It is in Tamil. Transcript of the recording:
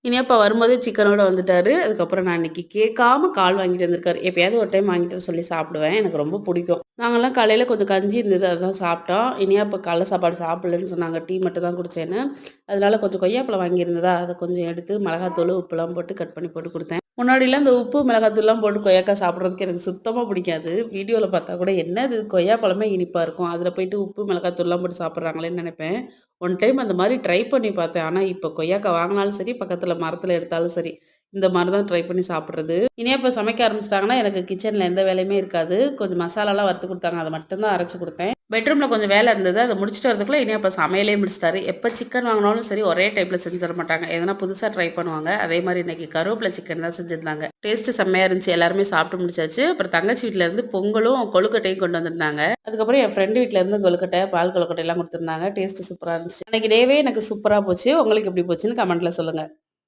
இனியப்பா வரும்போதே சிக்கனோட வந்துட்டாரு. அதுக்கப்புறம் நான் இன்னைக்கு கேட்காம கால் வாங்கிட்டு வந்திருக்காரு. எப்பயாவது ஒரு டைம் வாங்கிட்டு வர சொல்லி சாப்பிடுவேன். எனக்கு ரொம்ப பிடிக்கும். நாங்கலாம் காலையில கொஞ்சம் கஞ்சி இருந்தது அதான் சாப்பிட்டோம். இனியாப்பா காலைல சாப்பாடு சாப்பிடலன்னு சொன்னாங்க. டீ மட்டும் தான் குடிச்சேன்னு. அதனால கொஞ்சம் கொய்யாப்பழம் வாங்கியிருந்ததா, அத கொஞ்சம் எடுத்து மிளகாத்தூளு, உப்புலாம் போட்டு கட் பண்ணி போட்டு குடுத்தேன். முன்னாடிலாம் இந்த உப்பு, மிளகாத்தூள்லாம் போட்டு கொய்யாக்கா சாப்பிடுறதுக்கு எனக்கு சுத்தமா பிடிக்காது. வீடியோல பார்த்தா கூட என்னது கொய்யாப்பழமே இனிப்பா இருக்கும். அதில போயிட்டு உப்பு, மிளகாத்தூள்லாம் போட்டு சாப்பிடுறாங்களேன்னு நெனைப்பேன். ஒன் டைம் அந்த மாரி ட்ரை பண்ணி பார்த்தேன். ஆனா, இப்ப கொய்யாக்கா வாங்குனாலும் சரி, பக்கத்துல மரத்துல எடுத்தாலும் சரி, இந்த மாரி தான் ட்ரை பண்ணி சாப்பிடுறது. இனியாப்ப சமைக்க ஆரம்பிச்சுட்டாங்கன்னா, எனக்கு கிச்சன்ல எந்த வேலையுமே இருக்காது. கொஞ்சம் மசாலாலாம் வறுத்து குடுத்தாங்க. அத மட்டும் தான் அரைச்சு குடுத்தேன். பெட்ரூம்ல கொஞ்சம் வேலை இருந்தது. அத முடிச்சுட்டு வரதுக்குள்ள இனியாப்ப சமையலே முடிச்சுட்டாரு. எப்ப சிக்கன் வாங்குனாலும் சரி, ஒரே டைப்ல செஞ்சு தர மாட்டாங்க. எதனா புதுசா ட்ரை பண்ணுவாங்க. அதே மாரி இன்னைக்கு கருவேப்பில சிக்கன் தான் செஞ்சிருந்தாங்க. டேஸ்ட் செம்மையா இருந்துச்சு. எல்லாருமே சாப்பிட்டு முடிச்சாச்சு. அப்புறம் தங்கச்சி வீட்ல இருந்து பொங்கலும், கொழுக்கட்டையும் கொண்டு வந்திருந்தாங்க. அதுக்கப்புறம் என் ஃப்ரெண்ட் வீட்ல இருந்து கொழுக்கட்டை, பால் கொழுக்கட்டைலாம் குடுத்துருந்தாங்க. டேஸ்ட் சூப்பரா இருந்துச்சு. அன்னைக்கு டேவே எனக்கு சூப்பரா போச்சு. உங்களுக்கு எப்படி போச்சுன்னு கமெண்ட்ல சொல்லுங்க.